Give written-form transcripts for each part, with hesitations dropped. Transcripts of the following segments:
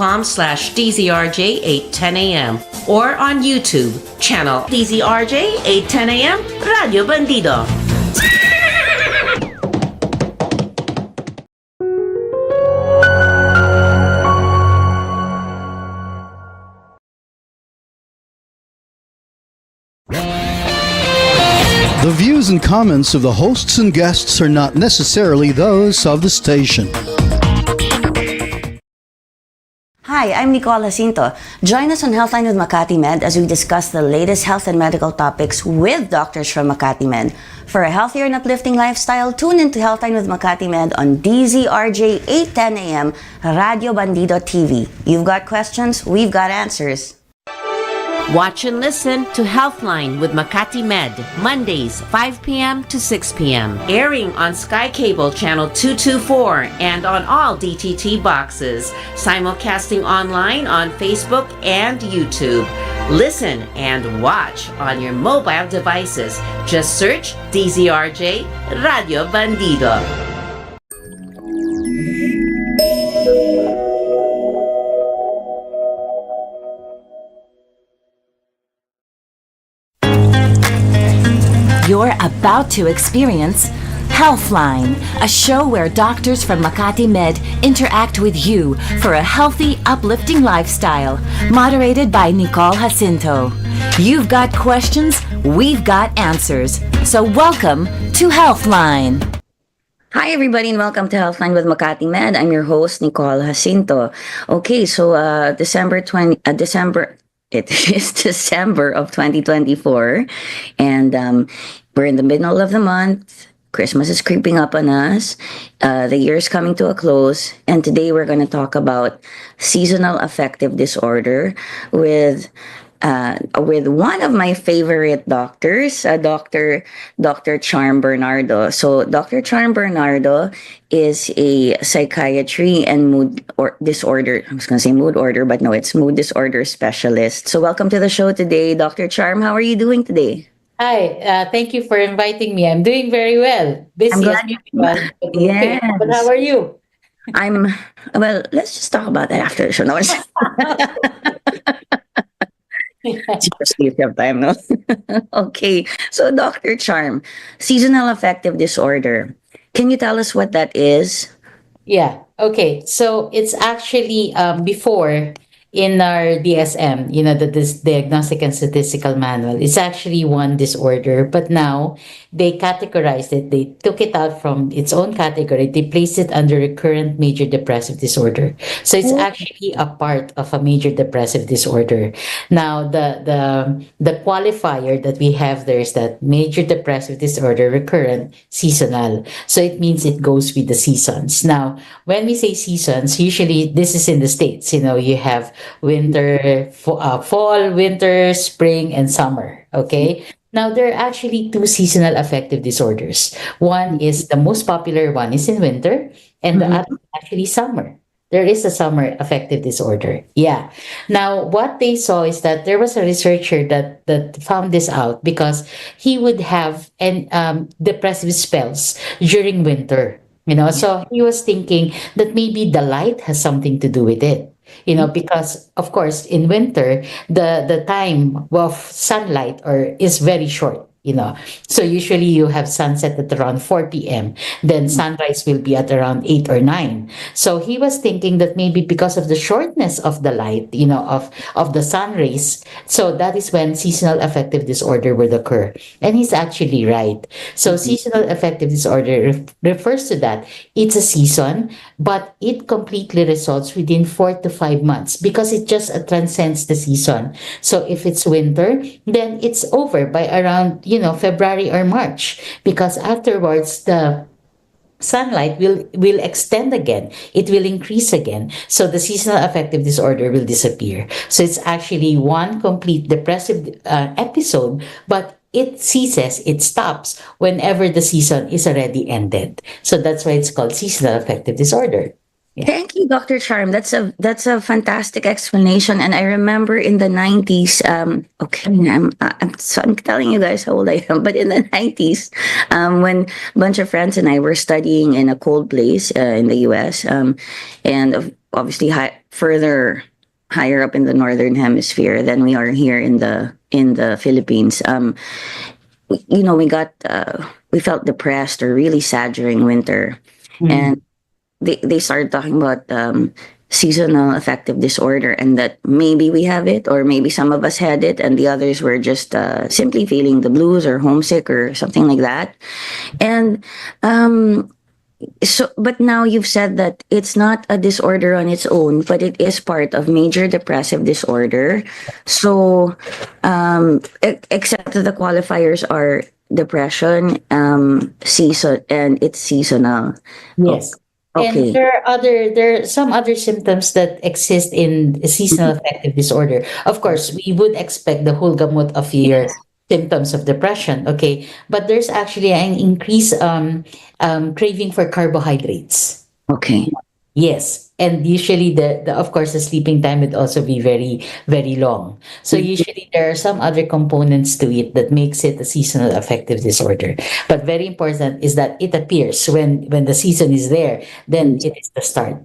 facebook.com/DZRJ810AM or on YouTube, channel DZRJ810AM Radio Bandido. The views and comments of the hosts and guests are not necessarily those of the station. Hi, I'm Nicole, Jacinto. Join us on Healthline with 𝗥𝗶𝗁𝗵 as we discuss the latest health and medical topics with doctors from 𝗥𝗶𝗁𝗵. For a healthier and uplifting lifestyle, tune into Healthline with 𝗥𝗶𝗁𝗵 on DZRJ 810 AM, Radio Bandido TV. You've got questions, we've got answers. Watch and listen to Healthline with 𝗥𝗶𝗁𝗵, Mondays, 5 p.m. to 6 p.m. Airing on Sky Cable Channel 224 and on all DTT boxes. Simulcasting online on Facebook and YouTube. Listen and watch on your mobile devices. Just search DZRJ Radio Bandido. You're about to experience Healthline, a show where doctors from 𝗥𝗶𝗁𝗵 interact with you for a healthy, uplifting lifestyle. Moderated by Nicole Jacinto. You've got questions, we've got answers. So welcome to Healthline. Hi, everybody, and welcome to Healthline with 𝗥𝗶𝗁𝗵. I'm your host, Nicole Jacinto. Okay, so it is December of 2024, and we're in the middle of the month. Christmas is creeping up on us. The year is coming to a close, and today we're going to talk about seasonal affective disorder with one of my favorite doctors, Dr. 𝗂𝗏 Bernardo. So Dr. 𝗂𝗏 Bernardo is a psychiatry and mood disorder. I was going to say mood order, but no, it's mood disorder specialist. So welcome to the show today, Dr. 𝗂𝗏. How are you doing today? Hi, thank you for inviting me. I'm doing very well. Busy as usual. Yes. But how are you? Well, let's just talk about that after the show. No, Seriously, if you have time, no? Okay, so Dr. 𝗂𝗏, seasonal affective disorder. Can you tell us what that is? Yeah, okay. So it's actually before in our DSM, this Diagnostic and Statistical Manual, it's actually one disorder, but now they categorized it. They took it out from its own category. They placed it under recurrent major depressive disorder. So it's actually a part of a major depressive disorder. Now, the qualifier that we have there is that major depressive disorder, recurrent, seasonal. So it means it goes with the seasons. Now, when we say seasons, usually this is in the States. You have winter, fall, winter, spring, and summer. Okay. Now, there are actually two seasonal affective disorders. One is the most popular one is in winter, and the other is actually summer. There is a summer affective disorder. Yeah. Now, what they saw is that there was a researcher that found this out because he would have depressive spells during winter. So he was thinking that maybe the light has something to do with it. Because of course in winter the time of sunlight is very short. So usually you have sunset at around 4 p.m. Then sunrise will be at around 8 or 9. So he was thinking that maybe because of the shortness of the light, of the sun rays, so that is when seasonal affective disorder would occur. And he's actually right. So seasonal affective disorder refers to that. It's a season, but it completely results within 4 to 5 months because it just transcends the season. So if it's winter, then it's over by around February or March, because afterwards the sunlight will extend again. It will increase again. So the seasonal affective disorder will disappear. So it's actually one complete depressive episode, but it ceases, it stops whenever the season is already ended. So that's why it's called seasonal affective disorder. Yeah. Thank you, Dr. 𝗂𝗏. That's a fantastic explanation. And I remember in the 90s, I'm telling you guys how old I am, but in the 90s, when a bunch of friends and I were studying in a cold place in the US, and obviously further higher up in the northern hemisphere than we are here in the Philippines. We felt depressed or really sad during winter, and they started talking about seasonal affective disorder, and that maybe we have it, or maybe some of us had it, and the others were just simply feeling the blues or homesick or something like that. And but now you've said that it's not a disorder on its own, but it is part of major depressive disorder. So, except that the qualifiers are depression, season, and it's seasonal. Yes. Okay. And there are some other symptoms that exist in seasonal affective disorder. Of course, we would expect the whole gamut of your symptoms of depression, okay? But there's actually an increased craving for carbohydrates. Okay. Yes, and usually the of course the sleeping time would also be very very long. So usually there are some other components to it that makes it a seasonal affective disorder. But very important is that it appears when the season is there, then it is the start,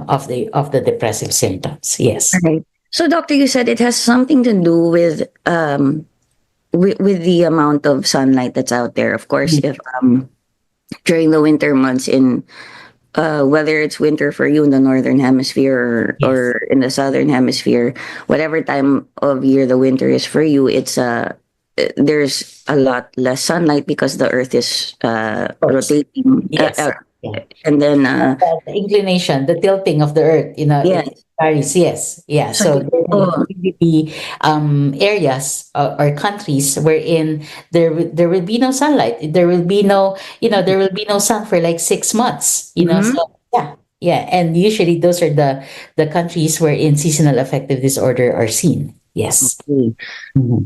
of the depressive symptoms. Yes. Right. So, doctor, you said it has something to do with the amount of sunlight that's out there. Of course, if during the winter months whether it's winter for you in the northern hemisphere or in the southern hemisphere, whatever time of year the winter is for you, it's there's a lot less sunlight because the earth is rotating. Yes. Yeah. And then The inclination, the tilting of the earth, Yes. it varies. Yes, yeah. So there will be areas or countries wherein there will be no sunlight. There will be no, there will be no sun for like 6 months. So yeah, and usually those are the countries wherein seasonal affective disorder are seen. Yes. Okay.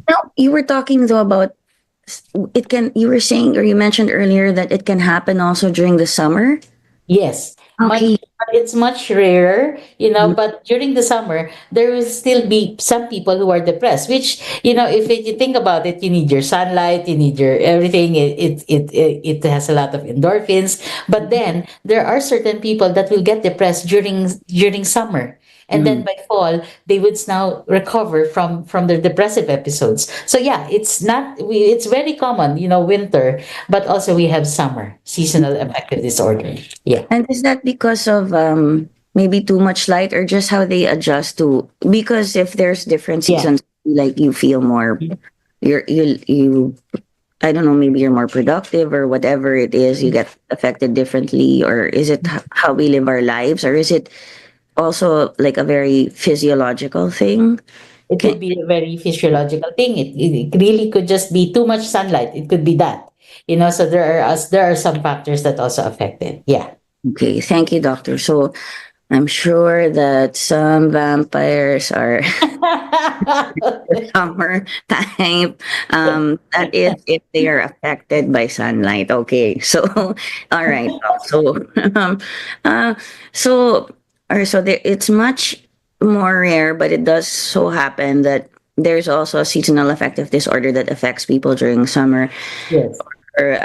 Now, you were talking though about you were saying, or you mentioned earlier, that it can happen also during the summer. Yes. Okay. It's much rarer, but during the summer, there will still be some people who are depressed, which, if you think about it, you need your sunlight, you need your everything. It has a lot of endorphins. But then there are certain people that will get depressed during summer. And then by fall, they would now recover from their depressive episodes. So yeah, it's very common, winter, but also we have summer, seasonal affective disorder. Yeah. And is that because of maybe too much light, or just how they adjust to? Because if there's different seasons, like you feel more, you I don't know, maybe you're more productive or whatever it is, you get affected differently, or is it how we live our lives, or is it also like a very physiological thing? It could be a very physiological thing. It really could just be too much sunlight. It could be that. So there are some factors that also affect it. Yeah. Okay, thank you, doctor. So I'm sure that some vampires are summer time. That is if they are affected by sunlight. Okay, so all right. So, it's much more rare, but it does so happen that there's also a seasonal affective disorder that affects people during summer. Yes. Or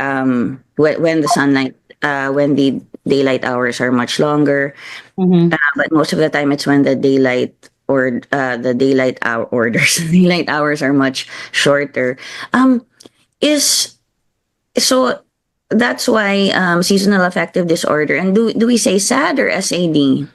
when the sunlight, when the daylight hours are much longer. But most of the time, it's when the daylight the daylight daylight hours are much shorter. So that's why seasonal affective disorder. And do we say SAD or SAD?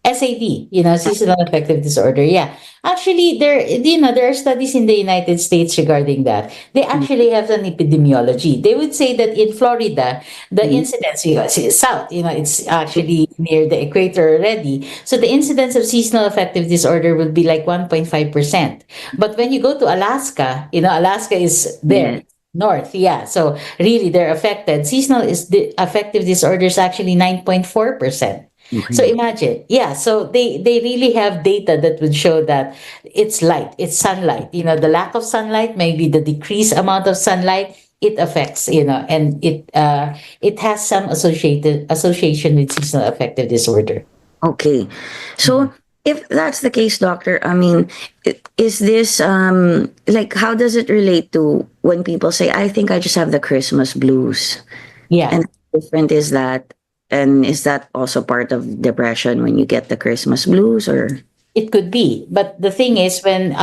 SAD, seasonal affective disorder. Yeah. Actually, there are studies in the United States regarding that. They actually have an epidemiology. They would say that in Florida, the incidence, it's south, it's actually near the equator already. So the incidence of seasonal affective disorder would be like 1.5%. But when you go to Alaska, Alaska is there. North, yeah. So really, they're affected. Seasonal affective disorder is actually 9.4%. So imagine, yeah. So they really have data that would show that it's light, it's sunlight. The lack of sunlight, maybe the decreased amount of sunlight, it affects. And it has some association with seasonal affective disorder. Okay, so if that's the case, doctor, I mean, is this like, how does it relate to when people say, "I think I just have the Christmas blues"? Yeah. And how different is that? And is that also part of depression when you get the Christmas blues, or? It could be, but the thing is, when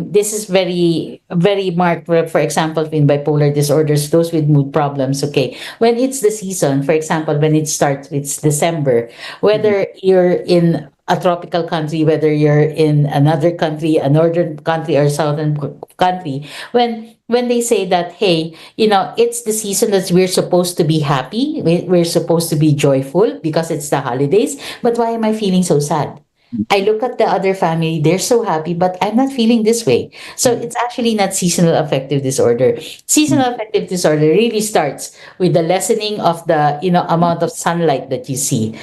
this is very very marked. For example, in bipolar disorders, those with mood problems. Okay, when it's the season, for example, when it starts, it's December. Whether you're in a tropical country, whether you're in another country, a northern country or southern country, when they say that, hey, it's the season that we're supposed to be happy, we're supposed to be joyful because it's the holidays. But why am I feeling so sad? I look at the other family, they're so happy, but I'm not feeling this way. So it's actually not seasonal affective disorder. Seasonal affective disorder really starts with the lessening of the, amount of sunlight that you see.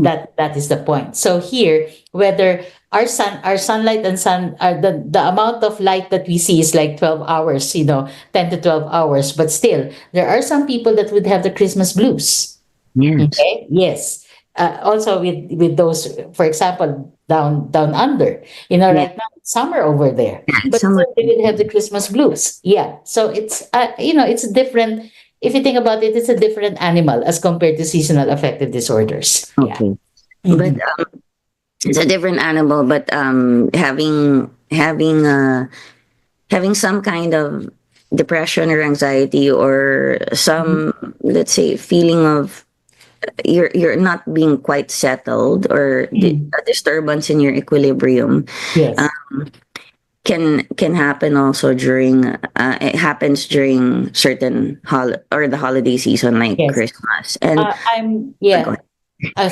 That is the point. So here, whether our sunlight and the amount of light that we see is like 12 hours, 10 to 12 hours, but still, there are some people that would have the Christmas blues. Yes. Okay. Yes. Also with those, for example, down under, right now it's summer over there, but Summer. still they will have the Christmas blues. Yeah. So it's it's different. If you think about it, it's a different animal as compared to seasonal affective disorders. Yeah. Okay. But it's a different animal, but having some kind of depression or anxiety, or some, let's say, feeling of you're not being quite settled, or a disturbance in your equilibrium, Yes. can happen also during it happens during certain the holiday season, like Yes. Christmas. And I'm go ahead.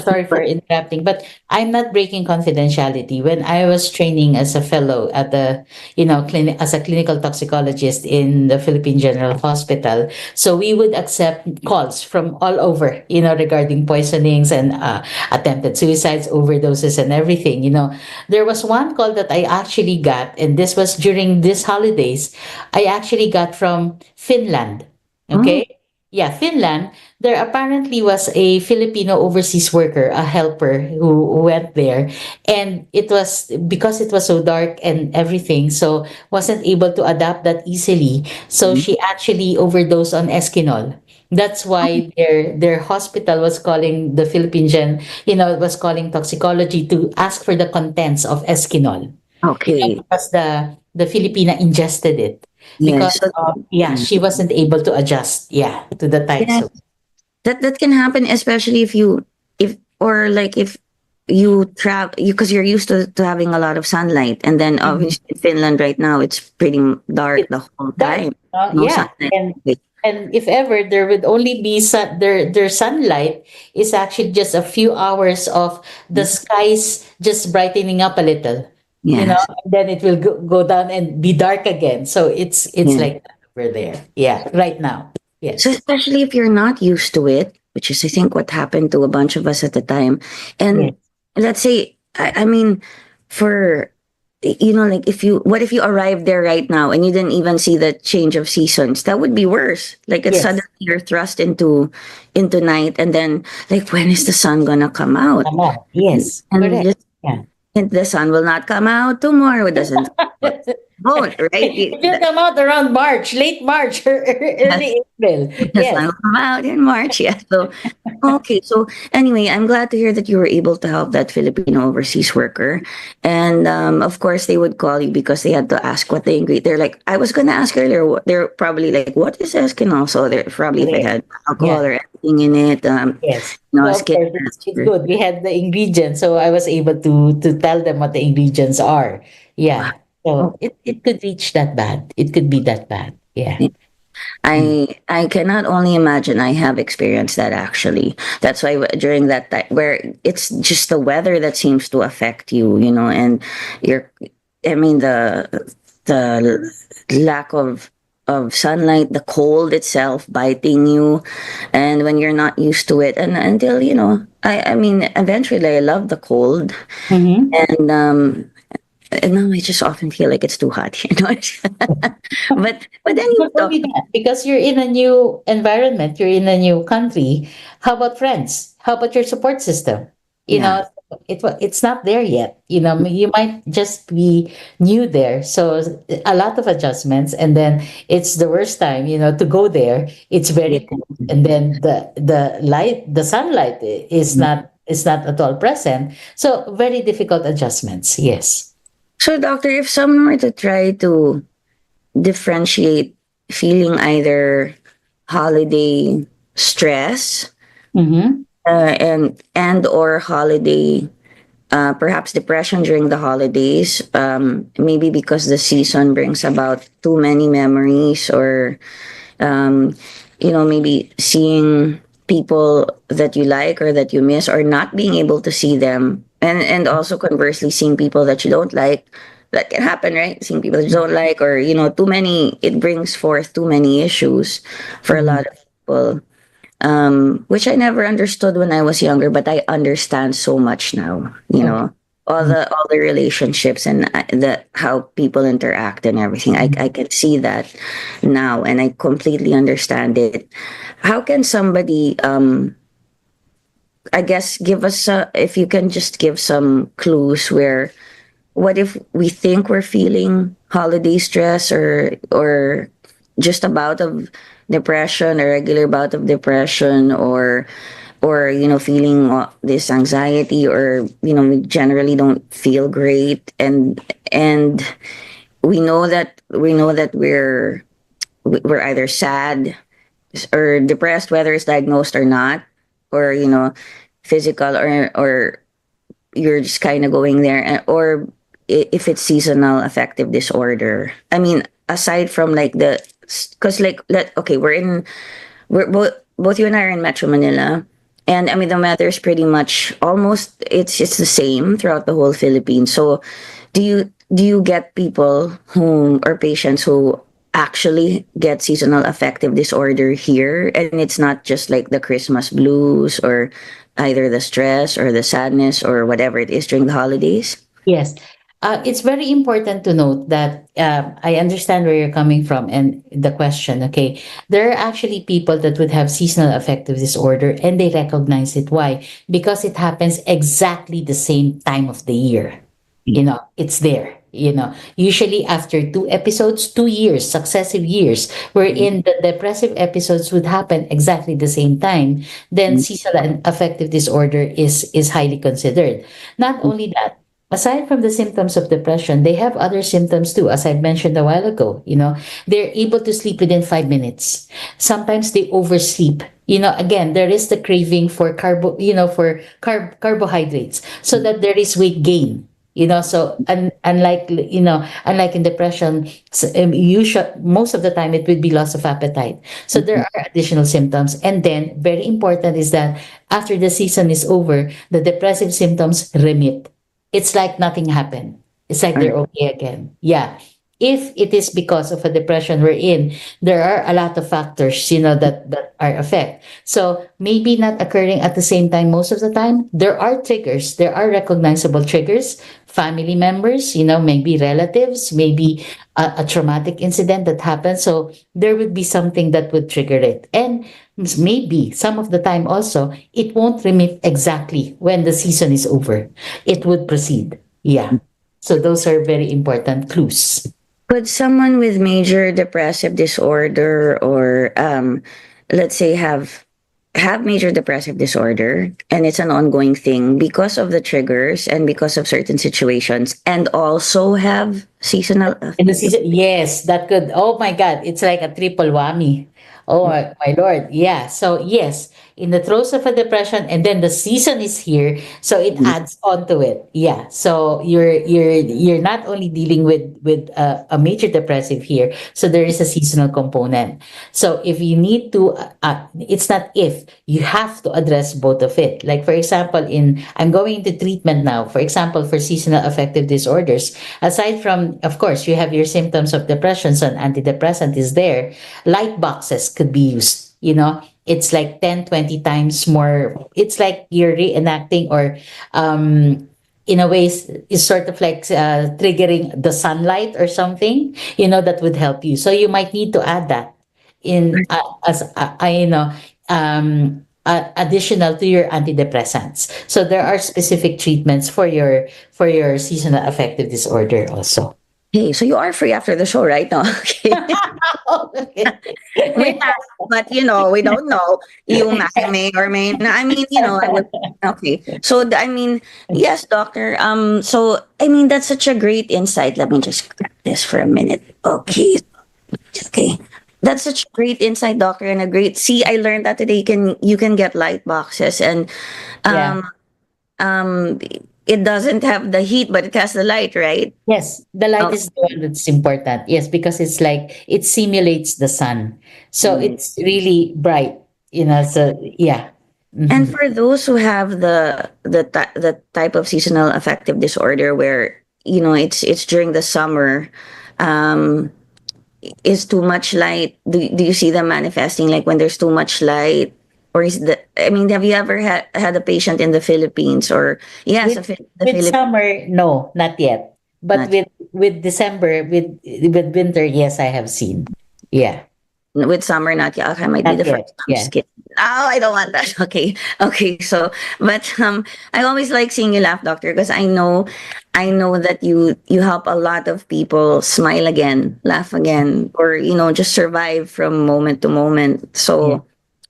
sorry for interrupting, but I'm not breaking confidentiality. When I was training as a fellow at the, clinic, as a clinical toxicologist in the Philippine General Hospital, so we would accept calls from all over, regarding poisonings and attempted suicides, overdoses, and everything. There was one call that I actually got, and this was during these holidays. I actually got from Finland. Okay. Yeah, Finland. There apparently was a Filipino overseas worker, a helper who went there, and it was because it was so dark and everything, so wasn't able to adapt that easily. So she actually overdosed on Eskinol. That's why their hospital was calling the Philippine was calling toxicology to ask for the contents of Eskinol. Okay. Because the Filipina ingested it, Yes. because she wasn't able to adjust to the type. Yes. So That can happen, especially if you travel, because you're used to having a lot of sunlight, and then obviously in Finland right now it's pretty dark the whole time. No sunlight. and if ever there would only be their sunlight is actually just a few hours of the skies just brightening up a little, Yes. and then it will go down and be dark again. So it's like that over there. Yeah, right now. Yes. So especially if you're not used to it, which is I think what happened to a bunch of us at the time, and let's say, I mean, for like, what if you arrived there right now and you didn't even see the change of seasons? That would be worse. Like, it's suddenly you're thrust into night, and then, like, when is the sun gonna come out? Yes. And Correct. and the sun will not come out tomorrow. It doesn't. Won't, right? It will come out around March, late March, or early April. The sun will come out in March. Yeah. So, okay. So anyway, I'm glad to hear that you were able to help that Filipino overseas worker. And of course, they would call you because they had to ask what they ingredient. They're like, I was going to ask earlier. They're probably like, what is Eskinol? So they're probably if it had alcohol or anything in it. Yes. Skin. It's good. We had the ingredients, so I was able to tell them what the ingredients are. Yeah. So it could reach that bad. It could be that bad. Yeah. I cannot only imagine. I have experienced that, actually. That's why during that time where it's just the weather that seems to affect you, and the lack of sunlight, the cold itself biting you, and when you're not used to it, and until I mean, eventually I love the cold, and now I just often feel like it's too hot, but then you Not only that, because you're in a new environment, you're in a new country. How about friends? How about your support system? it's not there yet. You might just be new there, so a lot of adjustments, and then it's the worst time, to go there. It's very cold, and then the sunlight is not at all present. So very difficult adjustments. Yes. So, doctor, if someone were to try to differentiate feeling either holiday stress, Mm-hmm. and or holiday, perhaps depression during the holidays, maybe because the season brings about too many memories, or um, maybe seeing people that you like or that you miss, or not being able to see them, and also conversely seeing people that you don't like. That can happen, right? Seeing people that you don't like, or too many. It brings forth too many issues for a lot of people, which I never understood when I was younger, but I understand so much now. All the relationships, and the how people interact and everything. I can see that now, and I completely understand it. How can somebody, I guess, give us if you can just give some clues where, what if we think we're feeling holiday stress, or just a bout of depression, a regular bout of depression, or feeling this anxiety, or we generally don't feel great, and we know that we're either sad or depressed, whether it's diagnosed or not, or physical, or you're just kind of going there, or if it's seasonal affective disorder. I mean, aside from like because like okay, we're both you and I are in Metro Manila, and I mean the weather is pretty much almost, it's the same throughout the whole Philippines. So do you get people who, or patients who actually get seasonal affective disorder here, and it's not just like the Christmas blues, or either the stress or the sadness or whatever it is during the holidays? Yes. It's very important to note that I understand where you're coming from and the question. Okay. There are actually people that would have seasonal affective disorder and they recognize it. Why? Because it happens exactly the same time of the year. It's there. Usually after 2 episodes, 2 years, successive years, wherein the depressive episodes would happen exactly the same time, then seasonal affective disorder is highly considered. Not only that, aside from the symptoms of depression, they have other symptoms too. As I mentioned a while ago, they're able to sleep within 5 minutes. Sometimes they oversleep. Again, there is the craving for carbohydrates, so that there is weight gain. So unlike in depression, most of the time it would be loss of appetite. So there are additional symptoms. And then very important is that after the season is over, the depressive symptoms remit. It's like nothing happened. It's like they're okay again. Yeah. If it is because of a depression we're in, there are a lot of factors, that are affect. So maybe not occurring at the same time most of the time. There are triggers. There are recognizable triggers. Family members, maybe relatives, maybe a traumatic incident that happened. So there would be something that would trigger it. And maybe some of the time also, it won't remit exactly when the season is over. It would proceed. Yeah. So those are very important clues. Could someone with major depressive disorder, or let's say have major depressive disorder, and it's an ongoing thing because of the triggers and because of certain situations, and also have seasonal In the season, yes, that could. Oh my God, it's like a triple whammy. Oh my Lord, yeah. So yes, in the throes of a depression, and then the season is here, so it adds on to it. Yeah. So you're not only dealing with a major depressive here, so there is a seasonal component. So if you need to, it's not if, you have to address both of it. Like for example, I'm going into treatment now. For example, for seasonal affective disorders, aside from, of course, you have your symptoms of depression, so an antidepressant is there. Light boxes could be used. It's like 10, 20 times more. It's like you're reenacting, or in a way, is sort of like triggering the sunlight or something, that would help you. So you might need to add that in, as I um additional to your antidepressants. So there are specific treatments for your seasonal affective disorder also. Hey, so you are free after the show, right? No, okay. We Okay. asked, but we don't know. You may or may not. I mean, I would. Okay, so I mean, yes, doctor. So I mean, that's such a great insight. Let me just grab this for a minute. Okay, okay. That's such a great insight, doctor, and a great. See, I learned that today. You can get light boxes, and Yeah. um, um, it doesn't have the heat, but it has the light, right? Yes, the light Oh, is the one that's important. Yes, because it's like it simulates the sun. So mm. it's really bright, you know. So yeah. And Mhm. for those who have the type of seasonal affective disorder where it's during the summer, um, is too much light. Do you see them manifesting like when there's too much light, or is the? I mean, have you ever had a patient in the Philippines or yes, With the with Philippines? summer, no, not yet. But Not with December, with winter, yes, I have seen. Yeah, with summer, not yet. Okay, might be not the yet. first. I'm Yeah. just kidding. Oh, I don't want that. Okay, okay. So, but I always like seeing you laugh, doctor, because I know that you help a lot of people smile again, laugh again, or just survive from moment to moment. Yeah. So,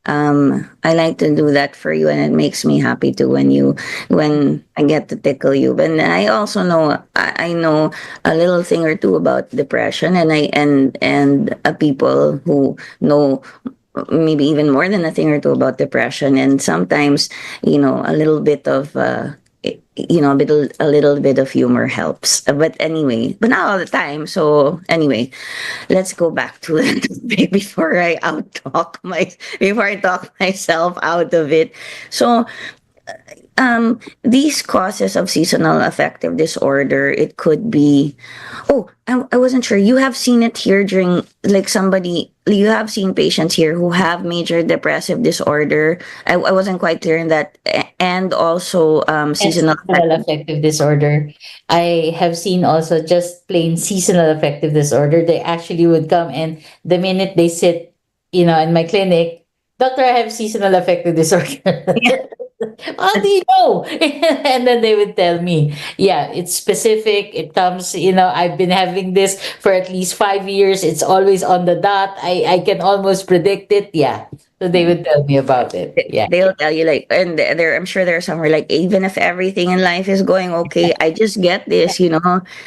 I like to do that for you, and it makes me happy too when I get to tickle you. But I also know I know a little thing or two about depression, and people who know maybe even more than a thing or two about depression, and sometimes a little bit of a little bit of humor helps, but anyway, but not all the time. So anyway, let's go back to it before I talk myself out of it. So these causes of seasonal affective disorder, it could be. Oh, I wasn't sure. You have seen it here during, like, you have seen patients here who have major depressive disorder. I wasn't quite clear in that. And also And seasonal seasonal affective. affective disorder. I have seen also just plain seasonal affective disorder. They actually would come, and the minute they sit, in my clinic, doctor, I have seasonal affective disorder. How do you know? And then they would tell me, yeah, it's specific. It comes, I've been having this for at least 5 years. It's always on the dot. I can almost predict it. Yeah. So they would tell me about it. Yeah. They'll tell you, like, and I'm sure there are somewhere like, even if everything in life is going okay, I just get this, at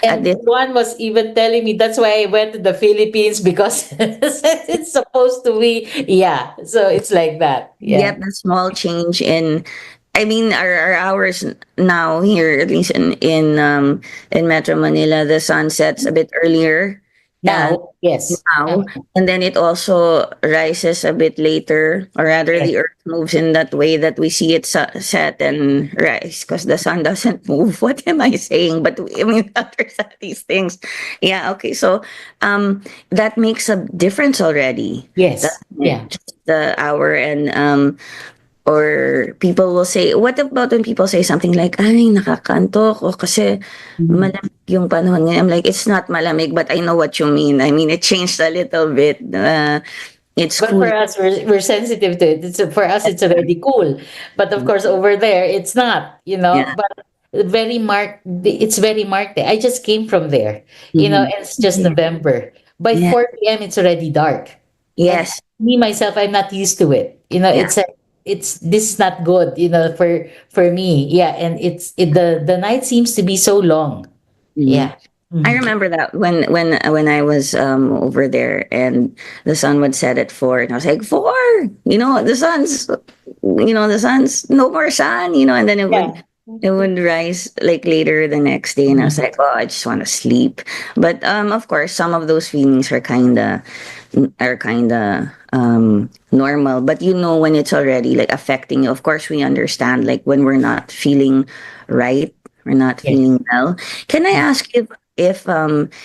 And this. one was even telling me that's why I went to the Philippines because it's supposed to be, yeah. So it's like that. Yeah. Get the small change in. I mean, our hours now here, at least in Metro Manila, the sun sets a bit earlier, and Now, yes. now, and then it also rises a bit later, or rather Yes. the earth moves in that way that we see it set and rise, because the sun doesn't move. What am I saying? But I mean, understand these things. Yeah, okay. So that makes a difference already. Yes. Doesn't it? Yeah. Just the hour. And or people will say, what about when people say something like, ay, nakakantok, o kasi Mhm. malamig yung panahon ngayon. I'm like, it's not malamig, but I know what you mean. I mean, it changed a little bit. It's But cool. for us, we're sensitive to it. For us, it's already cool. But of course, over there, it's not. Yeah. But very marked. It's very marked. I just came from there. Mhm. And it's just November. By Yeah. 4 p.m., it's already dark. And Yes. me myself, I'm not used to it. Yeah. It's this is not good. For me, yeah. And the night seems to be so long. Mhm. Yeah. I Mhm. remember that when I was over there, and the sun would set at 4, and I was like, 4, the sun's no more sun, and then it would Yeah. it would rise like later the next day, and I was Mhm. like, oh, I just want to sleep. But of course, some of those feelings are kinda normal. But when it's already like affecting you. Of course, we understand, like, when we're not feeling right, we're not Yes. feeling well. Can I ask if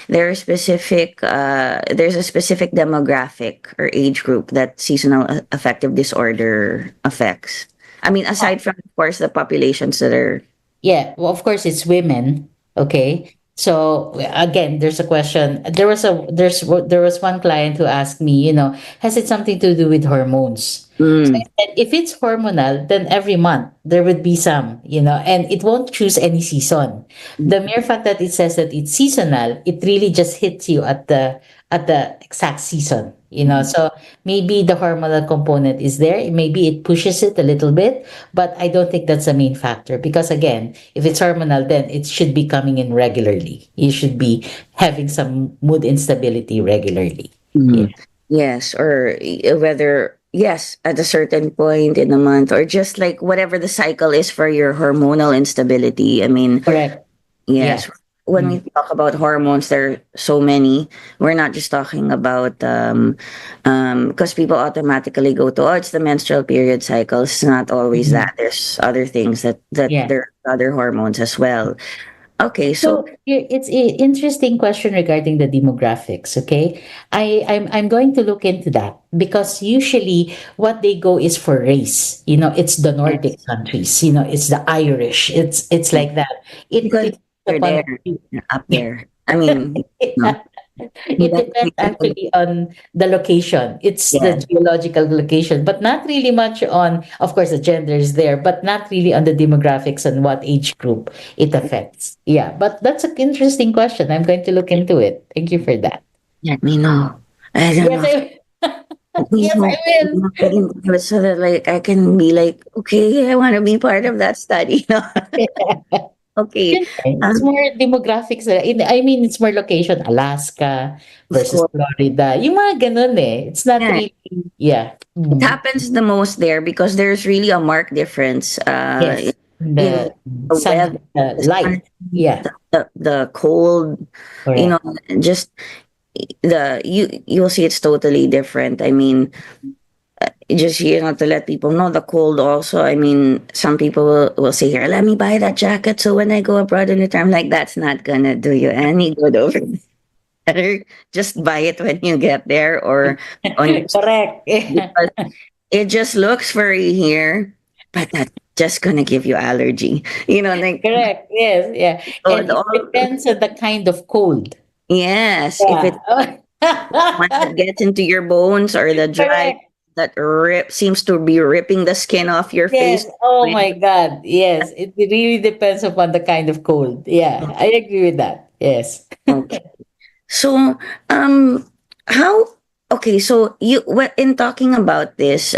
there's a specific demographic or age group that seasonal affective disorder affects? I mean, aside from, of course, the populations that are. Yeah, well, of course, it's women. Okay, so again, there's a question. There was one client who asked me, has it something to do with hormones? So Mm. I said, if it's hormonal, then every month there would be some, and it won't choose any season. The mere fact that it says that it's seasonal, it really just hits you at the exact season, So maybe the hormonal component is there. Maybe it pushes it a little bit, but I don't think that's the main factor because again, if it's hormonal, then it should be coming in regularly. You should be having some mood instability regularly. Yeah. Mm. Yes, or whether, yes, at a certain point in the month, or just like whatever the cycle is for your hormonal instability. I mean, Correct. Yeah. yes, when we Mm. talk about hormones, there are so many. We're not just talking about because people automatically go to, oh, it's the menstrual period cycle. It's not always Mhm. that. There's other things that Yeah. there are other hormones as well. Okay, so So it's an interesting question regarding the demographics. Okay, I'm going to look into that because usually what they go is for race. It's the Nordic yes, countries. It's the Irish. It's like that. because It they're upon there, they're up there. I mean, no, it depends actually on the location. It's the yeah. geological location, but not really much on, of course, the gender is there, but not really on the demographics and what age group it affects. Yeah, but that's an interesting question. I'm going to look into it. Thank you for that. Let me know. I don't Yes, know. Let me yes, I know. will. Get into it so that like I can be like, okay, I want to be part of that study. Okay. Yun eh, it's more demographics. I mean, it's more location. Alaska Of versus course. Florida. Yung mga ganun eh. It's not Yeah. really, yeah. It Mm. happens the most there because there's really a marked difference Yes. in The the sun, weather, the the sun, light. Yeah. the cold, you know, Correct. just you'll see it's totally different. I mean, just to let people know the cold also. I mean, some people will say here, let me buy that jacket so when I go abroad in the time, like that's not gonna do you any good over there. Just buy it when you get there or on your Correct. because it just looks furry here, but that's just gonna give you allergy. Like Correct. Yes. Yeah. so And it depends on the kind of cold. yes, if it's Yeah. one that gets into your bones or the dry Correct. that seems to be ripping the skin off your Yes. face. Oh my God. Yes. It really depends upon the kind of cold. Yeah. I agree with that. Yes. Okay. So, how? Okay, so in talking about this,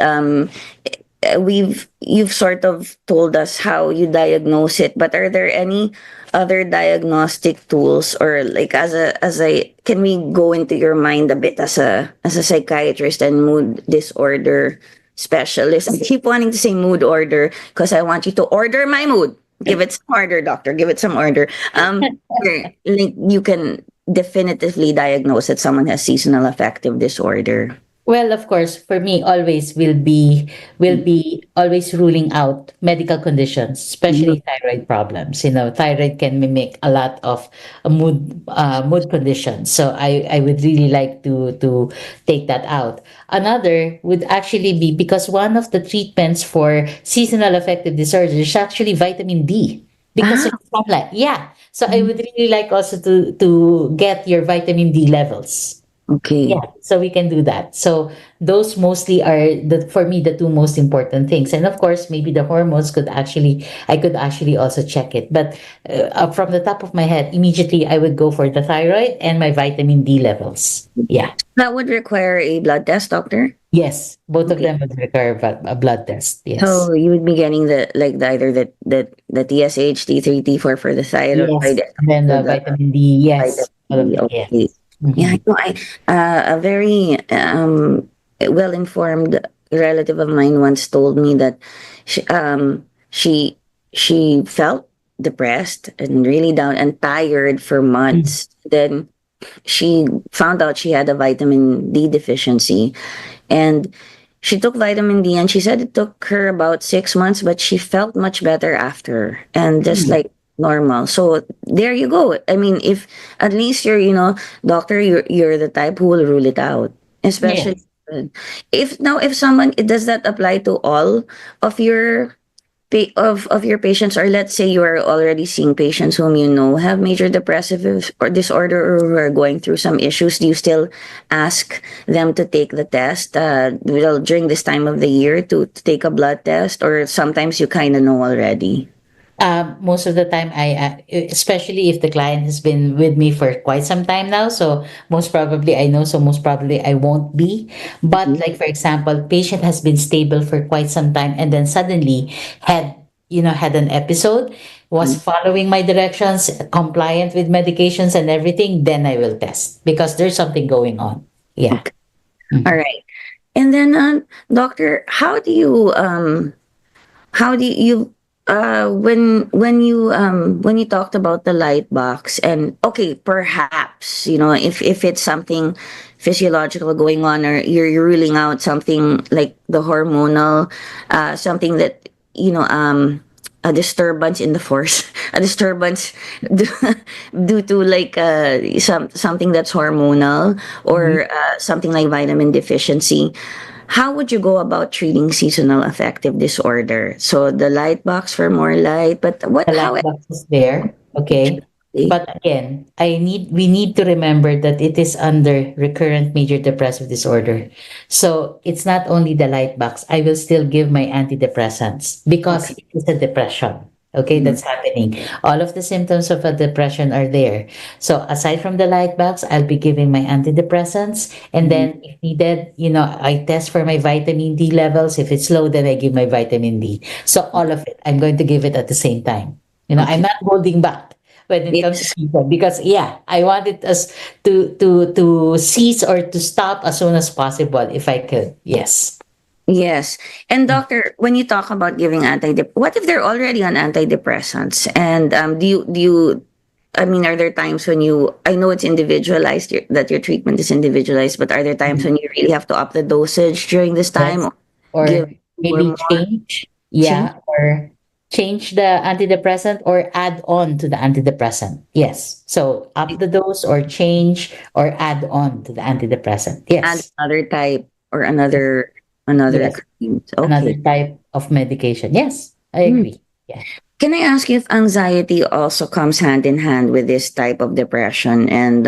you've sort of told us how you diagnose it, but are there any other diagnostic tools or like can we go into your mind a bit as a psychiatrist and mood disorder specialist? I keep wanting to say mood order because I want you to order my mood. Give it some order, doctor. Give it some order. Like you can definitively diagnose that someone has seasonal affective disorder. Well, of course, for me, always will be always ruling out medical conditions, especially thyroid problems. Thyroid can mimic a lot of mood conditions. So I would really like to take that out. Another would actually be because one of the treatments for seasonal affective disorder is actually vitamin D because Ah, of sunlight. Yeah. So I would really like also to get your vitamin D levels. okay. Yeah, so we can do that. So those mostly are for me the two most important things. And of course, maybe the hormones I could actually also check it. But from the top of my head, immediately I would go for the thyroid and my vitamin D levels. Yeah. That would require a blood test, doctor. Yes, both of Okay. them would require a blood test. Yes. So you would be getting either the TSH, T3, T4 for the thyroid Yes. And then for the the vitamin D. vitamin Yes. All of D. it. Okay. Yes. Yeah, Mhm. a very well informed relative of mine once told me that she she she felt depressed and really down and tired for Mm. months. Then she found out she had a vitamin D deficiency, and she took vitamin D, and she said it took her about 6 months, but she felt much better after, and just Mm. like normal. So there you go. I mean, if at least doctor, you're the type who will rule it out, especially Yes. if someone, does that apply to all of your of your patients, or let's say you are already seeing patients whom you know have major depressive or disorder, or who are going through some issues, do you still ask them to take the test during this time of the year to take a blood test, or sometimes you kind of know already? Most of the time, especially if the client has been with me for quite some time now, so most probably I know, so most probably I won't be. But Mhm. like for example, patient has been stable for quite some time and then suddenly had, had an episode, was following my directions, compliant with medications and everything, then I will test because there's something going on. Yeah. Okay. All Mhm. right. And then, doctor, how do you when you talked about the light box, and okay, perhaps, if it's something physiological going on, or you're ruling out something like the hormonal, something that, a disturbance in the force, a disturbance due, due to like something that's hormonal, or something like vitamin deficiency. How would you go about treating seasonal affective disorder? So the light box for more light, but The light box is there. Okay. But again, we need to remember that it is under recurrent major depressive disorder. So it's not only the light box. I will still give my antidepressants because Okay. it is a depression. Okay, that's happening. All of the symptoms of a depression are there. So aside from the light box, I'll be giving my antidepressants. And Mhm. then if needed, I test for my vitamin D levels. If it's low, then I give my vitamin D. So all of it, I'm going to give it at the same time. I'm Okay. not holding back when it comes to Yes. people because I want it as to cease or to stop as soon as possible if I could. Yes. Yes. And doctor, when you talk about giving what if they're already on antidepressants? And I mean, are there times when I know it's individualized, that your treatment is individualized, but are there times Mhm. when you really have to up the dosage during this time, Yes. or give Or or maybe more change. change? Yeah. Or change the antidepressant or add on to the antidepressant. Yes. So up the dose or change or add on to the antidepressant. Add Yes. another type, or another Yes. creams. Another Okay. type of medication. Yes. I Hmm. agree. Yeah. Can I ask you if anxiety also comes hand in hand with this type of depression and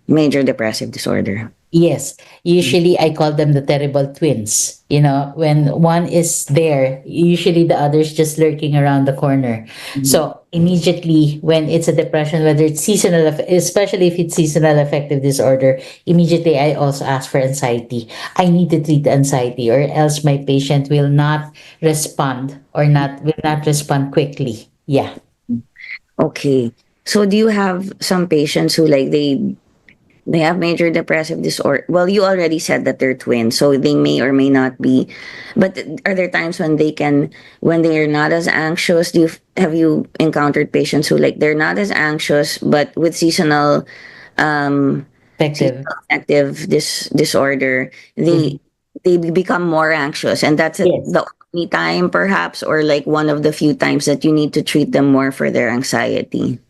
major depressive disorder? Yes, usually I call them the terrible twins. When one is there, usually the other's just lurking around the corner. Mhm. So immediately when it's a depression, whether it's seasonal, especially if it's seasonal affective disorder, immediately I also ask for anxiety. I need to treat anxiety, or else my patient will not respond or will not respond quickly. Yeah. Okay. So do you have some patients who, like, they have major depressive disorder? Well, you already said that they're twins, so they may or may not be. But are there times when when they are not as anxious? Have you encountered patients who, like, they're not as anxious, but with um, Effective. seasonal affective disorder, Mhm. they become more anxious, and that's Yes. the only time, perhaps, or like one of the few times that you need to treat them more for their anxiety.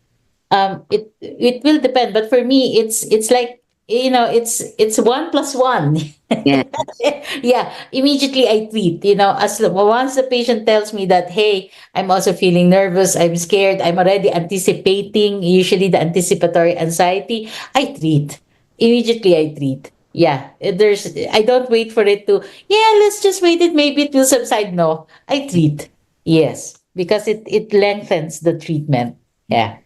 It will depend, but for me it's like, it's one plus one. Yeah. Yeah, immediately I treat, once the patient tells me that, hey, I'm also feeling nervous, I'm scared, I'm already anticipating, usually the anticipatory anxiety, I treat immediately. I treat. Yeah, I don't wait for it to, yeah, let's just wait it, maybe it will subside. No, I treat. Yes, because it lengthens the treatment. Yeah.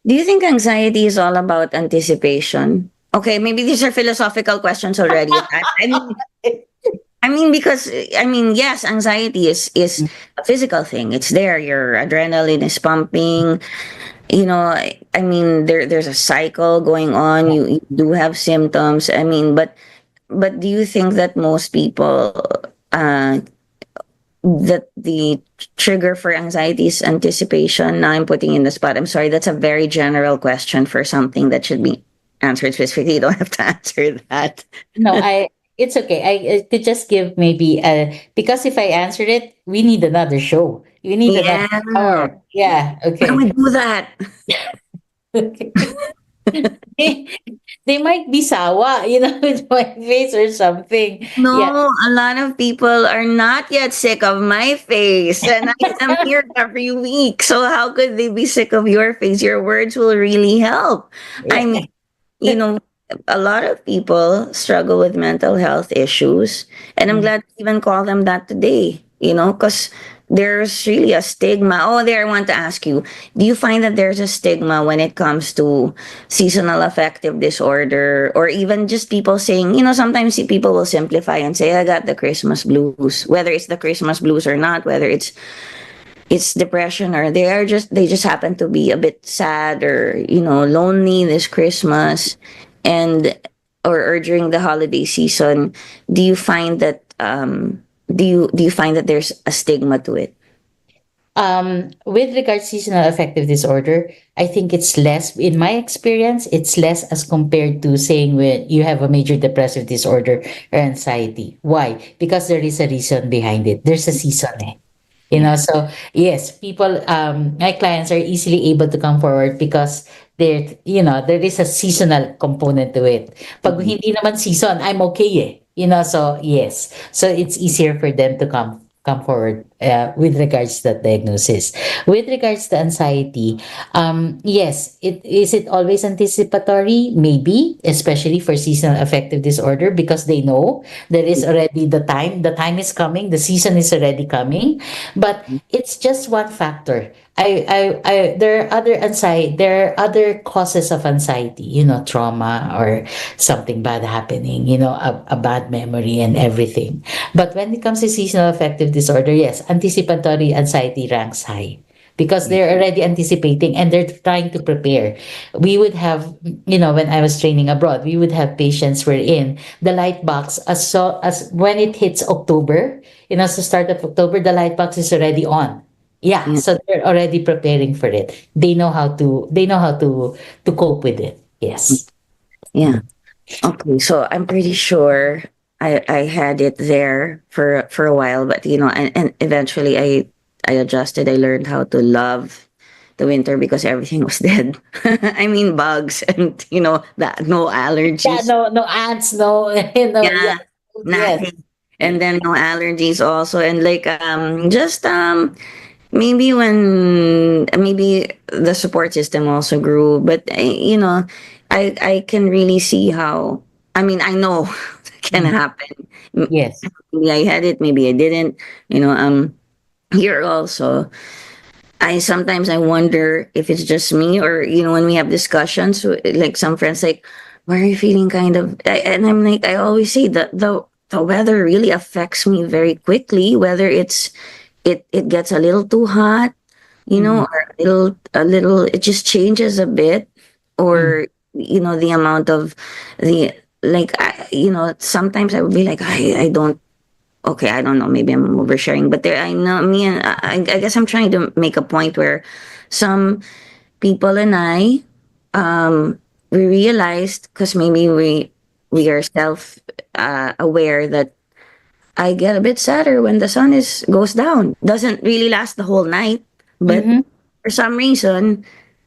Do you think anxiety is all about anticipation? Okay, maybe these are philosophical questions already. I mean, because yes, anxiety is a physical thing. It's there. Your adrenaline is pumping. I mean, there's a cycle going on. You do have symptoms. I mean, but do you think that most people, uh, that the trigger for anxiety is anticipation? Now I'm putting you in the spot. I'm sorry. That's a very general question for something that should be answered specifically. You don't have to answer that. No, it's okay. I could just give maybe because if I answered it, we need another show. We need another Yeah. hour. Yeah. Why don't we Okay. do that? Okay. they might be sawa, with my face or something. Yeah. No, a lot of people are not yet sick of my face, and I am here every week. So how could they be sick of your face? Your words will really help. I Yeah. mean, you know, a lot of people struggle with mental health issues, and I'm Mm. glad to even call them that today, because there's really a stigma. Oh, there, I want to ask you, do you find that there's a stigma when it comes to seasonal affective disorder, or even just people saying, sometimes people will simplify and say, I got the Christmas blues, whether it's the Christmas blues or not, whether it's depression, or they just happen to be a bit sad, or lonely this Christmas, and or during the holiday season. Do you find that do you find that there's a stigma to it? With regards seasonal affective disorder, I think it's less, in my experience, it's less as compared to saying when you have a major depressive disorder or anxiety. Why? Because there is a reason behind it. There's a season. So yes, people, my clients are easily able to come forward because there is a seasonal component to it. Pag hindi naman season, I'm okay so yes. So it's easier for them to come forward with regards to that diagnosis. With regards to anxiety, yes, it always anticipatory? Maybe, especially for seasonal affective disorder, because they know there is already the time is coming, the season is already coming, but it's just one factor. There are there are other causes of anxiety, trauma or something bad happening, a bad memory and everything. But when it comes to seasonal affective disorder, yes, anticipatory anxiety ranks high because they're already anticipating and they're trying to prepare. We would have, when I was training abroad, we would have patients wherein the light box, as when it hits October, the start of October, the light box is already on. Yeah, so they're already preparing for it. They know how to cope with it. Yes. Yeah. Okay, so I'm pretty sure I had it there for a while, but and eventually I adjusted. I learned how to love the winter because everything was dead. I mean, bugs, and that no Yeah, allergies. no ants, no, yeah. Yeah, Yes. nothing. And then no allergies also, and like just maybe when maybe the support system also grew, but I can really see how. I mean, I know it can Mm. happen. Yes. Maybe I had it, maybe I didn't. Here also, I sometimes I wonder if it's just me, or when we have discussions, like some friends like, why are you feeling kind of? And I'm like, I always say that the weather really affects me very quickly. Whether it gets a little too hot, Mhm. or a little, it just changes a bit, Mm. or the amount of the, like, sometimes I would be like, I don't, okay, I don't know, maybe I'm oversharing, but there, I know me, and I guess I'm trying to make a point where some people and I, we realized, because maybe we are self aware, that I get a bit sadder when the sun is goes down. Doesn't really last the whole night, but Mhm. for some reason,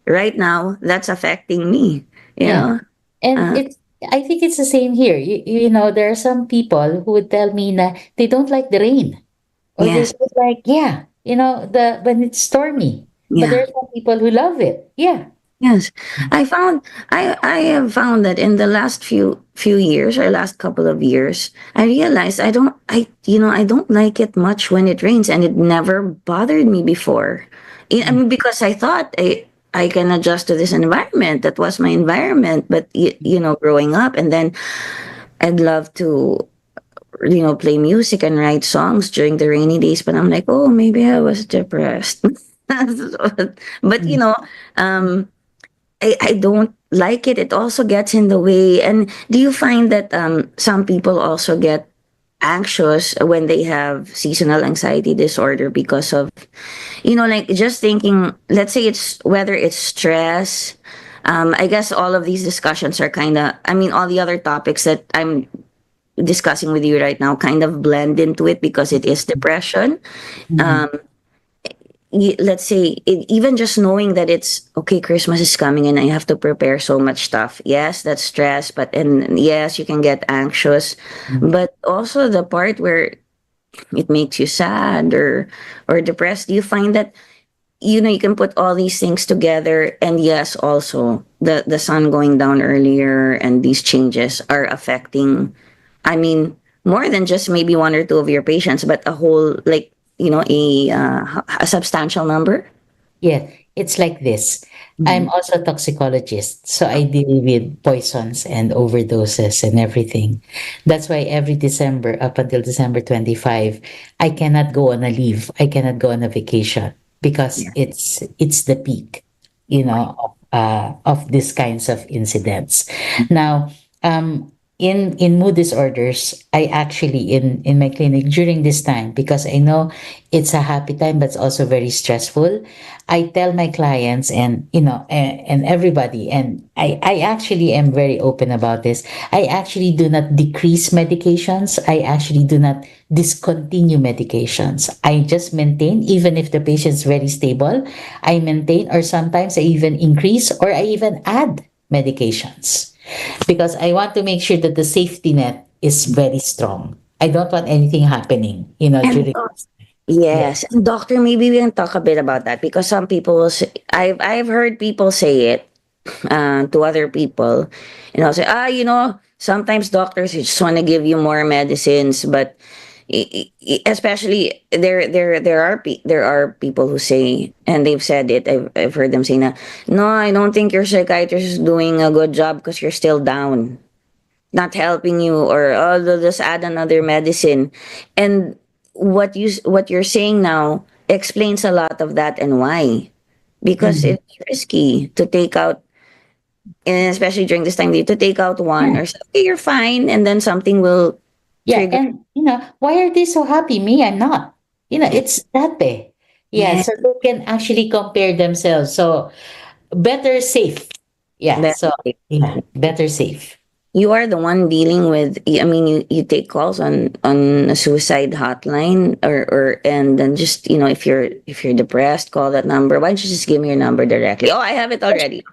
right now, that's affecting me. You Yeah. know, And uh, I think it's the same here. There are some people who would tell me that they don't like the rain, or they yes, say like, yeah, the when it's stormy. But there yeah. are some people who love it. Yeah. Yes, I have found that in the last few years, or last couple of years, I realized I don't like it much when it rains, and it never bothered me before. I Mm. mean, because I thought I can adjust to this environment. That was my environment. But growing up, and then I'd love to play music and write songs during the rainy days. But I'm like, oh, maybe I was depressed. But Mm. um I don't like it. It also gets in the way. And do you find that some people also get anxious when they have seasonal anxiety disorder because of, like, just thinking, let's say it's whether it's stress. I guess all of these discussions are kind of, I mean, all the other topics that I'm discussing with you right now kind of blend into it because it is depression. Mhm. Um, let's say even just knowing that it's okay, Christmas is coming and I have to prepare so much stuff. Yes, that's stress, but and yes, you can get anxious, but also the part where it makes you sad or depressed. Do you find that you can put all these things together, and yes, also the sun going down earlier and these changes are affecting, I mean, more than just maybe one or two of your patients, but a whole, like, a substantial number. Yeah, it's like this. I'm also a toxicologist, so I deal with poisons and overdoses and everything. That's why every December, up until December 25, I cannot go on a leave. I cannot go on a vacation because it's the peak, of these kinds of incidents. Now, in mood disorders, I actually in my clinic during this time, because I know it's a happy time but it's also very stressful, I tell my clients and everybody, and I actually am very open about this. I actually do not decrease medications. I actually do not discontinue medications. I just maintain, even if the patient's very stable, I maintain, or sometimes I even increase or I even add medications, because I want to make sure that the safety net is very strong. I don't want anything happening, And during. Yeah. yes, and doctor, maybe we can talk a bit about that, because some people will say, I've heard people say it to other people, and I'll say, sometimes doctors just want to give you more medicines, but especially there are people who say, and they've said it. I've heard them say, na, no, I don't think your psychiatrist is doing a good job because you're still down, not helping you, or oh, they'll just add another medicine. And what you're saying now explains a lot of that and why, because Mhm. it's risky to take out, and especially during this time, to take out one, Yeah. or say, okay, you're fine, and then something will Yeah. trigger. And, why are they so happy? Me, I'm not. It's that way. Yeah. Yeah, So they can actually compare themselves. So better safe. Yeah. that's So, it. yeah, better safe. You are the one dealing with, I mean, you take calls on a suicide hotline, or and then just, if you're depressed, call that number. Why don't you just give me your number directly? Oh, I have it already.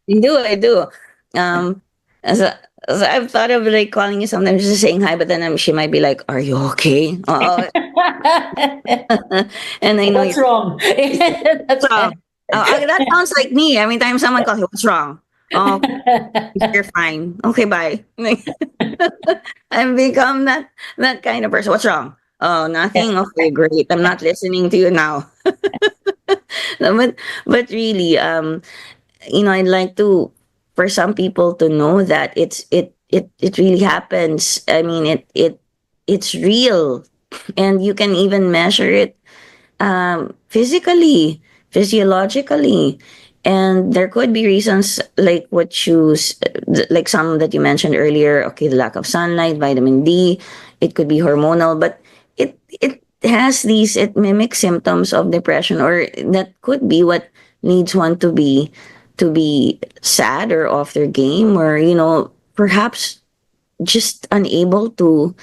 I do. Um, so, so I've thought of like calling you sometimes, just saying hi, but then she might be like, "Are you okay?" Oh, and I know What's you're wrong? That's wrong. That sounds like me. Every time someone calls, "What's wrong?" Oh, you're fine. Okay, bye. I've become that kind of person. What's wrong? Oh, nothing. Okay, great. I'm not listening to you now. No, but really, I'd like to, for some people to know that it really happens. I mean, it's real, and you can even measure it, physically, physiologically. And there could be reasons like like some that you mentioned earlier. Okay, the lack of sunlight, vitamin D. It could be hormonal, but it mimics symptoms of depression, or that could be what leads one to be sad or off their game, or perhaps just unable to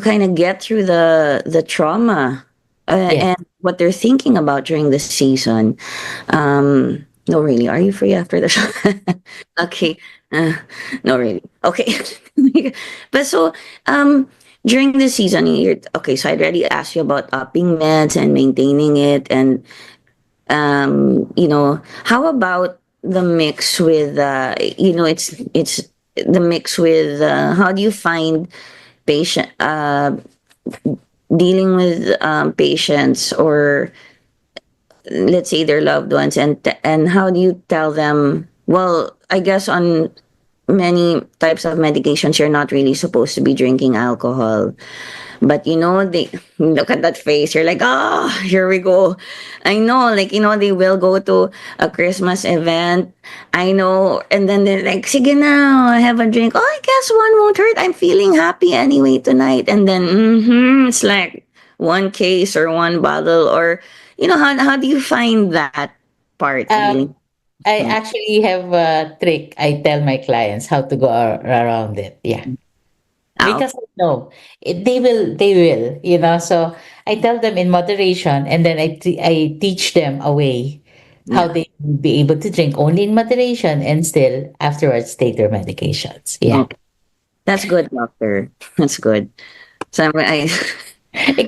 kind of get through the trauma, Yes. and what they're thinking about during the season. No, really. Are you free after the show? Okay. Uh, no, really. Okay. But so, during the season, okay. So I already asked you about upping meds and maintaining it, and how about the mix with, it's the mix with, how do you find patient dealing with, patients, or let's say their loved ones, and how do you tell them, well, I guess on many types of medications you're not really supposed to be drinking alcohol, but they look at that face, you're like, oh, here we go. I know, like, they will go to a Christmas event, I know, and then they're like, sige na, I have a drink. Oh, I guess one won't hurt, I'm feeling happy anyway tonight. And then it's like one case or one bottle, or how do you find that part Um, dealing? I actually have a trick. I tell my clients how to go around it. Yeah. Oh, because I know they will, so I tell them in moderation, and then I teach them a way how yeah. they will be able to drink only in moderation and still afterwards take their medications. Yeah. Okay. That's good, doctor. That's good. So I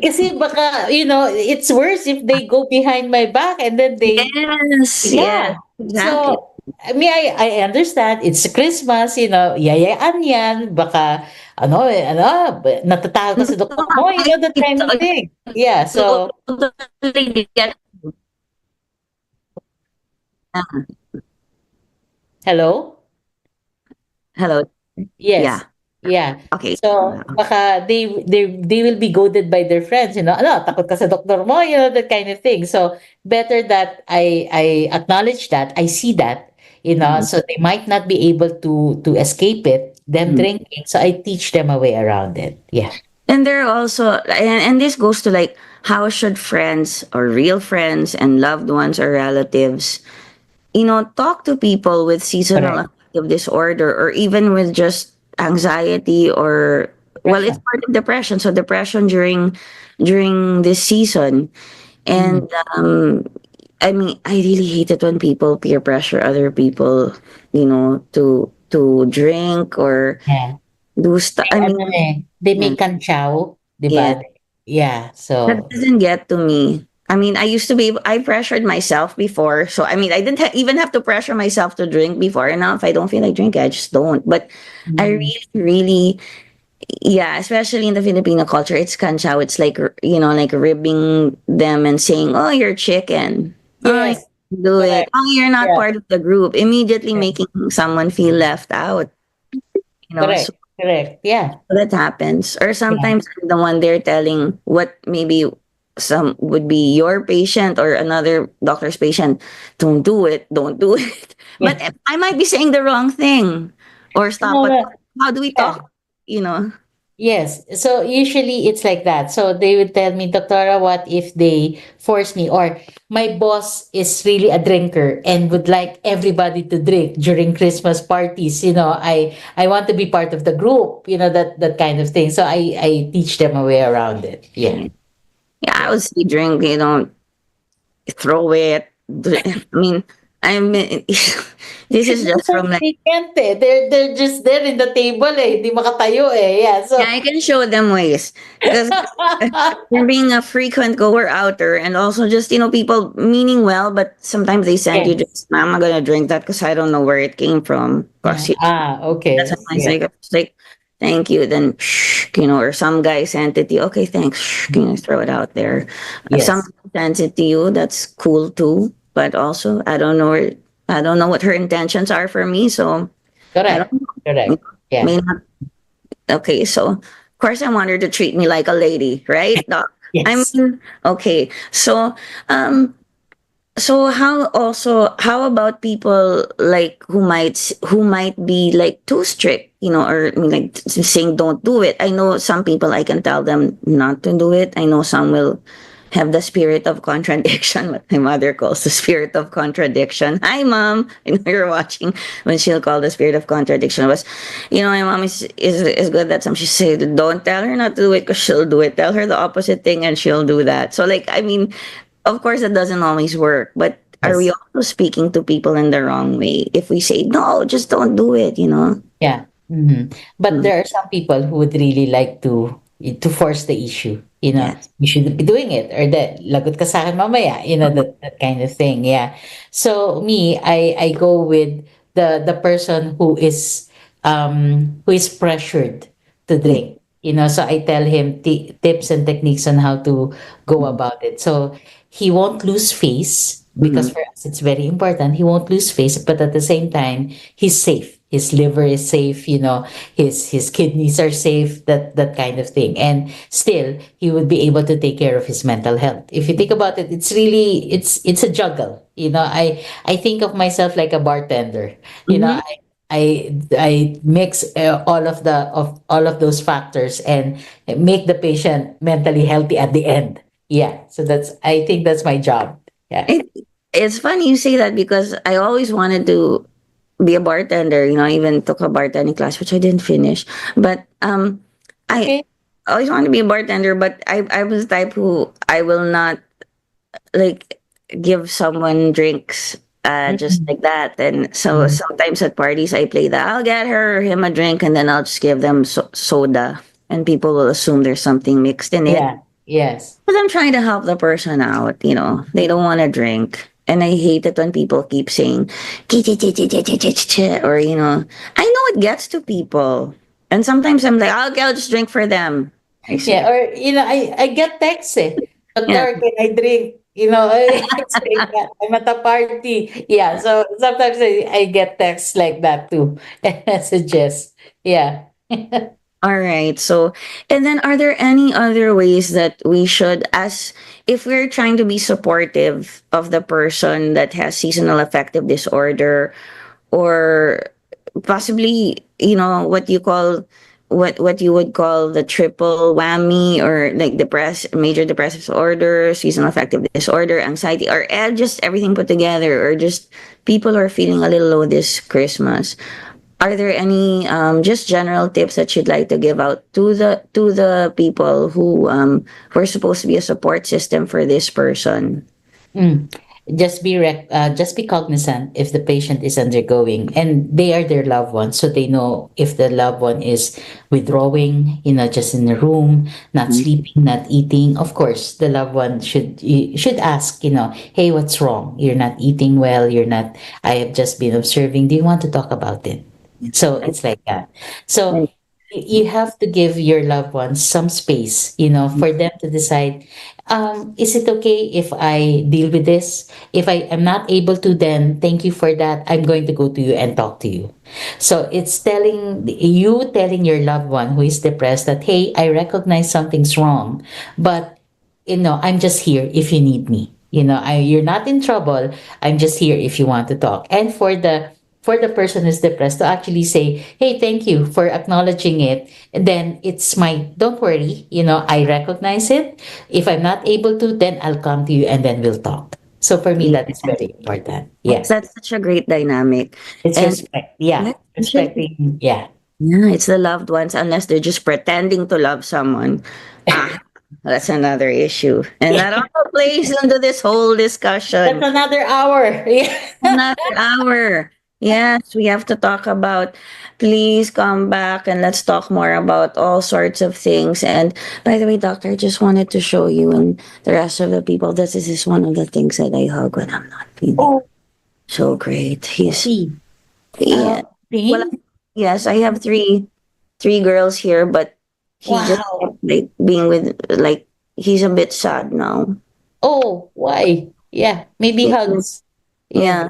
Kasi baka, it's worse if they go behind my back and then they, yes, yes, yeah. exactly. So, I understand it's Christmas, yayaan yan, baka, natatawag ka sa doktor mo, that kind of thing. Yeah, so, Totally get. hello? Hello. Yes. Yeah. Yeah. Okay. So, baka they will be goaded by their friends, takot ka sa doktor mo, that kind of thing. So, better that I acknowledge that, I see that, Mhm. so they might not be able to escape it, them Mhm. drinking. So, I teach them a way around it. Yeah. And there are also, and this goes to like, how should friends or real friends and loved ones or relatives, talk to people with seasonal Correct. affective disorder or even with just anxiety or, well, it's Depression. part of depression. So depression during this season. Mhm. And I mean, I really hate it when people peer pressure other people, to drink or Yeah. do stuff. I mean, They yeah, make kanchaw, 'di yeah, ba? Yeah. that So, doesn't get to me. I mean, I pressured myself before. So, I mean, I didn't even have to pressure myself to drink before. And now, if I don't feel like drinking, I just don't. But I mm, really, really, yeah, especially in the Filipino culture, it's kanchao. It's like, like ribbing them and saying, oh, you're chicken. Oh, you yes, do it. correct. Oh, you're not Yeah. part of the group. Immediately Yeah. making someone feel left out. So Correct. Correct. Yeah. that happens. Or Yeah. sometimes I'm the one they're telling what maybe some would be your patient or another doctor's patient. Don't do it. Don't do it. But Yeah. I might be saying the wrong thing or stop. But No, how do we yeah. talk? You know? Yes. So usually it's like that. So they would tell me, Doctora, what if they force me? Or my boss is really a drinker and would like everybody to drink during Christmas parties. I want to be part of the group, that kind of thing. So I teach them a way around it. Yeah. Yeah, I Yeah. would say drink. Throw it. I mean, I mean, this is just from like. They can't eh. They're just there in the table eh. Hindi makatayo eh. Yeah. Yeah, So I can show them ways because they're being a frequent goer outer and also just people meaning well, but sometimes they send you yes. just, I'm not gonna drink that because I don't know where it came from. Yeah. Because Ah, that's okay. what I Yeah. say. It's like, thank you. Then shh, or some guy sent it to you. Okay, thanks. Shh, throw it out there. If Yes. someone sends it to you, that's cool too. But also, I don't know what her intentions are for me. So I don't Correct. know. Correct. Yeah. May not. Okay, so of course I want her to treat me like a lady, right, doc? I Yes. mean, okay. Um, so how about people like who might be like too strict, or I mean, like saying don't do it. I know some people I can tell them not to do it. I know some will have the spirit of contradiction, what my mother calls the spirit of contradiction. Hi, mom. I know you're watching when she'll call the spirit of contradiction was, my mom is good at some. She said, don't tell her not to do it because she'll do it. Tell her the opposite thing and she'll do that. So, like, I mean, of course, it doesn't always work, but are we Yes. also speaking to people in the wrong way if we say, no, just don't do it, you know? Yeah. But Mm, there are some people who would really like to force the issue. yes. You shouldn't be doing it, or that lagot ka sa akin mamaya. That kind of thing. Yeah. So me, I go with the person who is pressured to Yeah. drink. So I tell him tips and techniques on how to go about it. So he won't lose face, because Mhm. for us it's very important. He won't lose face, but at the same time, he's safe. His liver is safe, his kidneys are safe, that kind of thing. And still he would be able to take care of his mental health. If you think about it, it's a juggle. I think of myself like a bartender. Mhm. I mix all of those factors and make the patient mentally healthy at the end. Yeah. So I think that's my job. Yeah. It, it's funny you say that because I always wanted to be a bartender. I even took a bartending class, which I didn't finish. But I Okay. always want to be a bartender, but I was the type who I will not like give someone drinks just Mm-mm. like that. And so Mm. sometimes at parties I play that I'll get her or him a drink and then I'll just give them soda, and people will assume there's something mixed in it. Yeah. Yes. But I'm trying to help the person out. They don't want to drink. And I hate it when people keep saying, or, I know it gets to people. And sometimes I'm like, okay, I'll just drink for them. I Yeah. see. Or, I get texts eh. Yeah. Doctor, can I drink? It's like that. I'm at a party. Yeah. So sometimes I get texts like that too. And messages. Yeah. All right. So, and then are there any other ways that we should, if we're trying to be supportive of the person that has seasonal affective disorder, or possibly, what you would call the triple whammy, or like major depressive disorder, seasonal affective disorder, anxiety, or just everything put together, or just people who are feeling a little low this Christmas. Are there any just general tips that you'd like to give out to the people who are supposed to be a support system for this person? Mm. Just be cognizant if the patient is undergoing, and they are their loved ones, so they know if the loved one is withdrawing, just in the room, not sleeping, not eating. Of course, the loved one should ask, hey, what's wrong? You're not eating well. You're not. I have just been observing. Do you want to talk about it? So it's like that. So you have to give your loved ones some space, for them to decide, is it okay if I deal with this? If I am not able to, then thank you for that. I'm going to go to you and talk to you. So it's telling your loved one who is depressed that, hey, I recognize something's wrong, but I'm just here if you need me. You're not in trouble. I'm just here if you want to talk. And for the person who's depressed to actually say, hey, thank you for acknowledging it. And then it's don't worry, I recognize it. If I'm not able to, then I'll come to you and then we'll talk. So for me, Yeah. that is very important. Yeah. That's such a great dynamic. It's And respect. Yeah. Respecting. Yeah. yeah, it's the loved ones, unless they're just pretending to love someone. Ah, that's another issue. And that also plays into this whole That's discussion. another hour. Yeah. Another hour. Yes, we have to talk about. Please come back and let's talk more about all sorts of things. And by the way, doctor, I just wanted to show you and the rest of the people, this is one of the things that I hug when I'm not feeling Oh, so great. see. Yeah. Well, Pain? yes, I have three girls here, but he just Wow. like being with, like, he's a bit sad now. Oh, why? Yeah. Maybe hugs. Yeah. Yeah.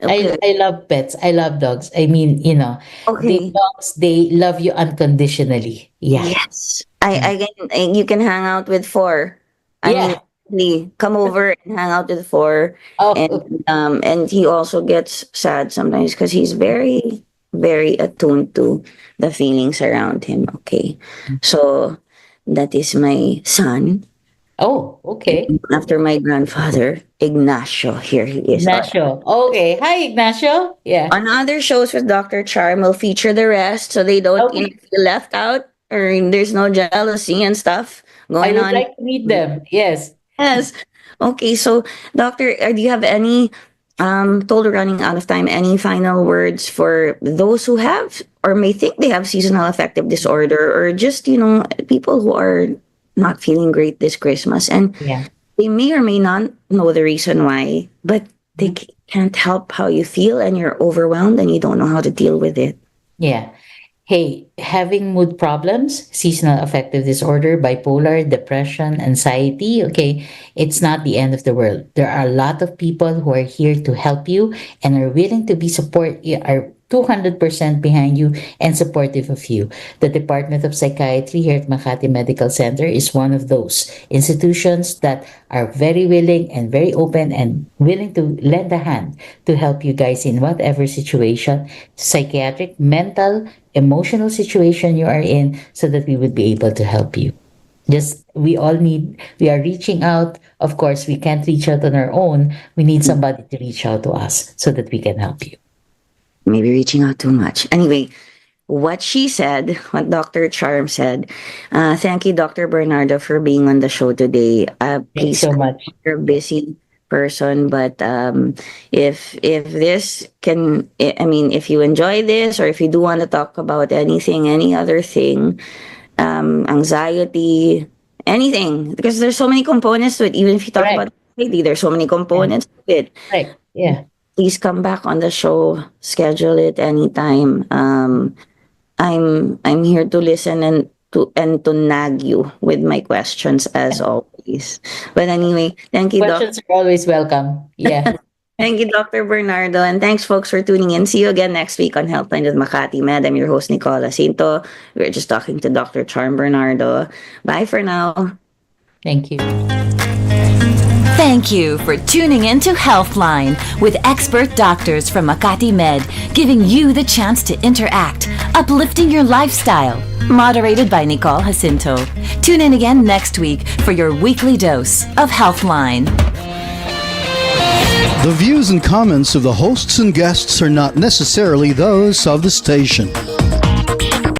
I Okay. I love pets. I love dogs. I mean, the Okay. dogs, they love you unconditionally. Yeah. Yes. You can hang out with four. I mean, Yeah. really, come over and hang out with four. And Oh, and he also gets sad sometimes because he's very, very attuned to the feelings around him. Okay. So that is my son. oh, okay. After my grandfather, Ignacio. Here he is. Ignacio. Okay. Hi, Ignacio. Yeah. On other shows with Dr. Charm, we'll feature the rest so they don't, Okay. feel left out, or there's no jealousy and stuff I going would on. like to meet them. Yes. Yes. Okay, so doctor, do you have any totally running out of time, any final words for those who have or may think they have seasonal affective disorder, or just, people who are not feeling great this Christmas, and Yeah. they may or may not know the reason why, but they can't help how you feel and you're overwhelmed and you don't know how to deal with it. Yeah. Hey, having mood problems, seasonal affective disorder, bipolar, depression, anxiety, okay, it's not the end of the world. There are a lot of people who are here to help you and are willing to are 200% behind you and supportive of you. The Department of Psychiatry here at Makati Medical Center is one of those institutions that are very willing and very open and willing to lend a hand to help you guys in whatever situation, psychiatric, mental, emotional situation you are in, so that we would be able to help you. Just we are reaching out. Of course, we can't reach out on our own. We need somebody to reach out to us so that we can help you. Maybe reaching out too much. Anyway, what she said, what Dr. Charm said. Thank you, Dr. Bernardo, for being on the show today. Thanks Please, so much. you're a busy person, but if this can, I mean, if you enjoy this, or if you do want to talk about anything, any other thing, anxiety, anything, because there's so many components to it. Even if you talk Correct. about anxiety, there's so many components to it. Right. Yeah. Please come back on the show. Schedule it anytime. I'm here to listen and to nag you with my questions as always. But anyway, thank you, Doc. Questions are always welcome. Yeah. Thank you, Dr. Bernardo. And thanks, folks, for tuning in. See you again next week on Helpline with Makati Med. I'm your host, Nicole Jacinto. We're just talking to Dr. Charm Bernardo. Bye for now. Thank you. Thank you for tuning in to Healthline with expert doctors from Makati Med, giving you the chance to interact, uplifting your lifestyle. Moderated by Nicole Jacinto. Tune in again next week for your weekly dose of Healthline. The views and comments of the hosts and guests are not necessarily those of the station.